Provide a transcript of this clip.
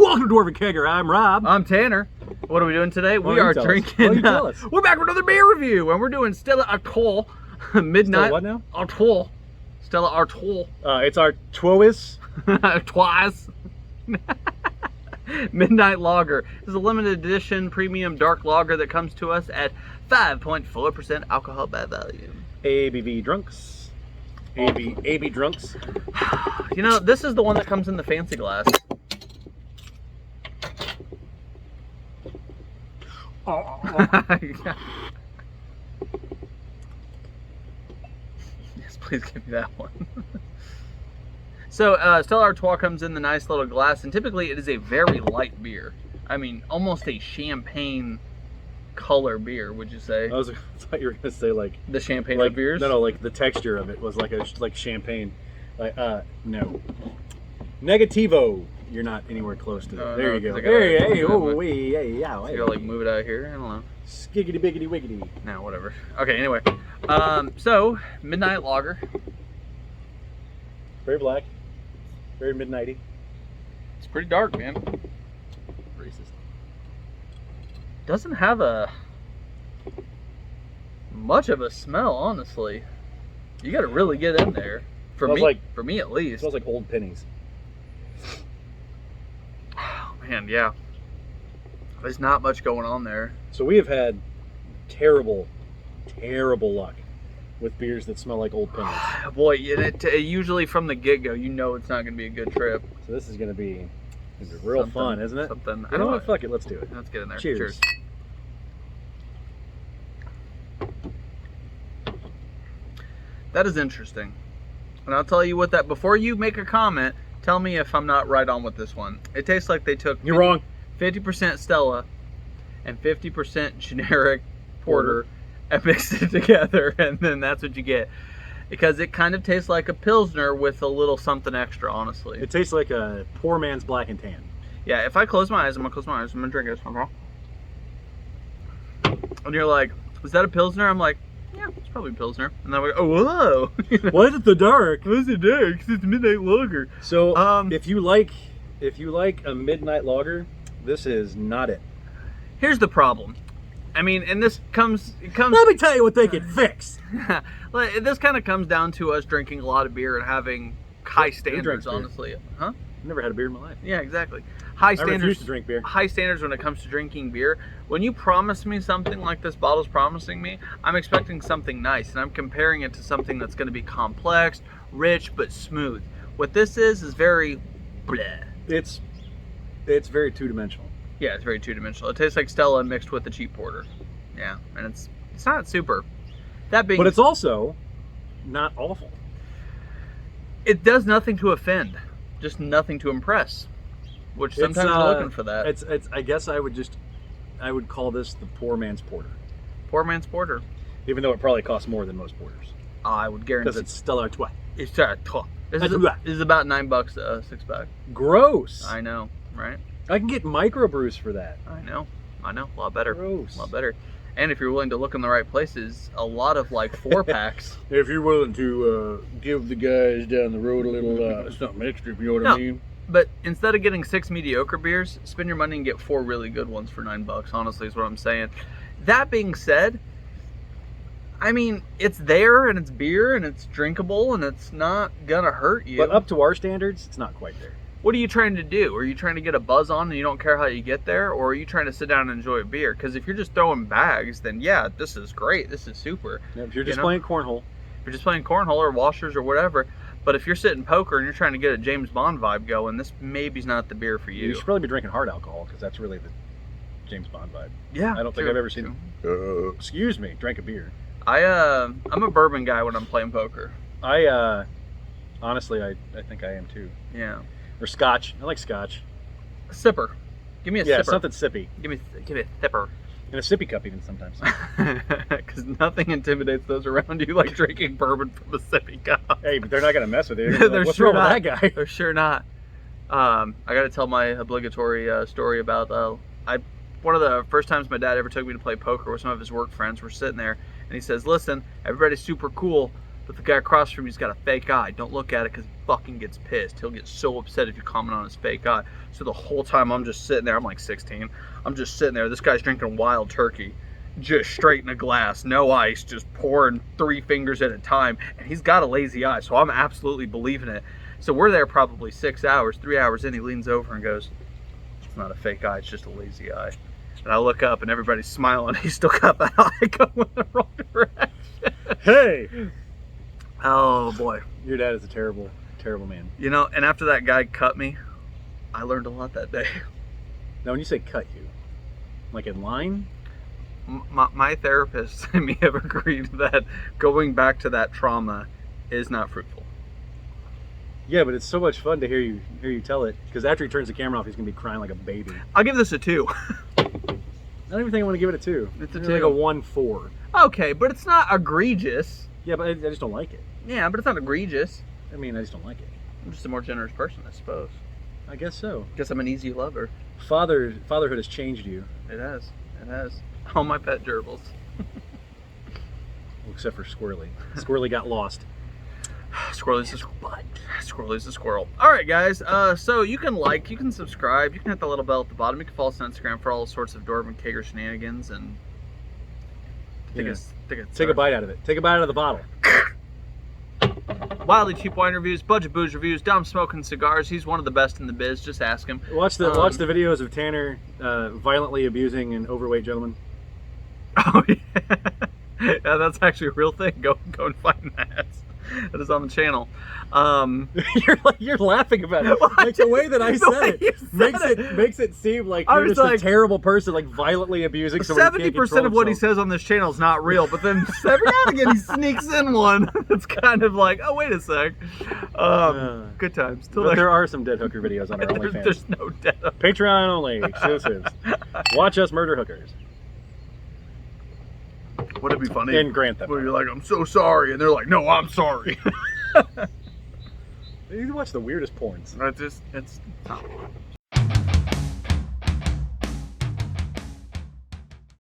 Welcome to Dwarven Kegger. I'm Rob. I'm Tanner. What are we doing today? We are drinking. We're back with another beer review, and we're doing Stella Artois Midnight. Stella what now? Artois. Stella Artois. It's our Twois. Twice. Midnight Lager. This is a limited edition premium dark lager that comes to us at 5.4% alcohol by volume. ABV drunks. AB drunks. You know, this is the one that comes in the fancy glass. Yes, please give me that one. So, Stella Artois comes in the nice little glass, and typically it is a very light beer. I mean, almost a champagne color beer, would you say? I thought you were gonna say like the champagne of beers. No, like the texture of it was like champagne. No. Negativo. You're not anywhere close to that. There you go. Yeah. You gotta like move it out here. I don't know. Skiggity biggity wiggity. No, whatever. Okay, anyway. So Midnight Lager. Very black. Very midnighty. It's pretty dark, man. Racist. Doesn't have much of a smell, honestly. You gotta really get in there. For me at least. It smells like Old Pennies. Oh man, yeah. There's not much going on there. So we have had terrible luck with beers that smell like Old Pennies. Boy, usually from the get-go, you know it's not going to be a good trip. So this is going to be real fun, isn't it? Something. You know what? Fuck it. Let's do it. Let's get in there. Cheers. That is interesting. And I'll tell you what that, before you make a comment, tell me if I'm not right on with this one. It tastes like they took... You're wrong. 50% Stella and 50% generic porter and mixed it together, and then that's what you get. Because it kind of tastes like a Pilsner with a little something extra, honestly. It tastes like a poor man's black and tan. Yeah, if I close my eyes, I'm going to close my eyes. I'm going to drink this, okay? And you're like, is that a Pilsner? I'm like, yeah, it's probably a Pilsner. And then we go, oh, whoa. Why is it the dark? Why is it dark? Because it's Midnight Lager. So, if you like a Midnight Lager, this is not it. Here's the problem. I mean, and this comes... Let me tell you what they can fix. This kind of comes down to us drinking a lot of beer and having high standards, honestly. Huh? I've never had a beer in my life. Yeah, exactly. High standards. I refuse to drink beer. High standards when it comes to drinking beer. When you promise me something like this bottle's promising me, I'm expecting something nice, and I'm comparing it to something that's going to be complex, rich, but smooth. What this is very bleh. It's very two-dimensional. Yeah, it's very two-dimensional. It tastes like Stella mixed with a cheap porter. Yeah, and it's not super. That being, but it's also not awful. It does nothing to offend, just nothing to impress. Which sometimes you're looking for that. It's. I guess I would call this the poor man's porter. Poor man's porter. Even though it probably costs more than most porters. I would guarantee. Because it's Stella Artois. It's Stella Artois. This is about $9 a 6-pack. Gross. I know, right? I can get microbrews for that. I know. A lot better. Gross. A lot better. And if you're willing to look in the right places, a lot of like 4-packs. If you're willing to give the guys down the road a little something extra, if you know what I mean. But instead of getting 6 mediocre beers, spend your money and get 4 really good ones for $9, honestly, is what I'm saying. That being said, I mean, it's there, and it's beer, and it's drinkable, and it's not gonna hurt you. But up to our standards, it's not quite there. What are you trying to do? Are you trying to get a buzz on and you don't care how you get there? Or are you trying to sit down and enjoy a beer? Because if you're just throwing bags, then yeah, this is great. This is super. Yeah, if you're just playing cornhole. If you're just playing cornhole or washers or whatever. But if you're sitting poker and you're trying to get a James Bond vibe going, this maybe's not the beer for you. You should probably be drinking hard alcohol, because that's really the James Bond vibe. Yeah. I don't think I've ever seen excuse me, drank a beer. I'm a bourbon guy when I'm playing poker. Honestly, I think I am too. Yeah. Or scotch. I like scotch. A sipper. Give me a sipper. Yeah, something sippy. Give me a sipper. And a sippy cup even sometimes. Because nothing intimidates those around you like drinking bourbon from a sippy cup. Hey, but they're not going to mess with you. They're like, what's sure wrong not. with that guy? They're sure not. I got to tell my obligatory story about one of the first times my dad ever took me to play poker with some of his work friends. We're sitting there, and he says, "Listen, everybody's super cool, But the guy across from you's got a fake eye. Don't look at it because he fucking gets pissed. He'll get so upset if you comment on his fake eye. So the whole time I'm just sitting there, I'm like 16. I'm just sitting there. This guy's drinking wild turkey, just straight in a glass, no ice, just pouring 3 fingers at a time. And he's got a lazy eye, so I'm absolutely believing it. So we're there probably 6 hours, 3 hours in. He leans over and goes, "It's not a fake eye, it's just a lazy eye." And I look up and everybody's smiling. He's still got that eye going in the wrong direction. Hey! Oh boy. Your dad is a terrible, terrible man. You know, and after that guy cut me, I learned a lot that day. Now, when you say cut you, like in line? My therapist and me have agreed that going back to that trauma is not fruitful. Yeah, but it's so much fun to hear you tell it. Because after he turns the camera off, he's gonna be crying like a baby. I'll give this a 2. I don't even think I want to give it a 2. It's a Maybe 2. like a 1-4. Okay, but it's not egregious. Yeah, but I just don't like it. Yeah, but it's not egregious. I mean, I just don't like it. I'm just a more generous person, I suppose. I guess so. Guess I'm an easy lover. Fatherhood has changed you. It has. It has. All my pet gerbils. Well, except for Squirrely. Squirrely got lost. Squirrely's a squirrel. All right, guys. So you can like, you can subscribe, you can hit the little bell at the bottom. You can follow us on Instagram for all sorts of Dwarven Kegger shenanigans and Take a bite out of it. Take a bite out of the bottle. Wildly cheap wine reviews, budget booze reviews, dumb smoking cigars. He's one of the best in the biz. Just ask him. Watch the videos of Tanner violently abusing an overweight gentleman. Oh yeah, yeah, that's actually a real thing. Go and find that. That is on the channel. You're laughing about it. Like the way that I said it makes it seem like you're just a terrible person, like violently abusing someone. 70% of what he says on this channel is not real, but then every now and again he sneaks in one. It's kind of like, oh wait a sec. Good times. But there are some dead hooker videos on our OnlyFans. There's no dead hooker. Patreon only exclusives. Watch us murder hookers. Would it be funny? And grant them. Where you're like, I'm so sorry, and they're like, no, I'm sorry. You watch the weirdest porns. It's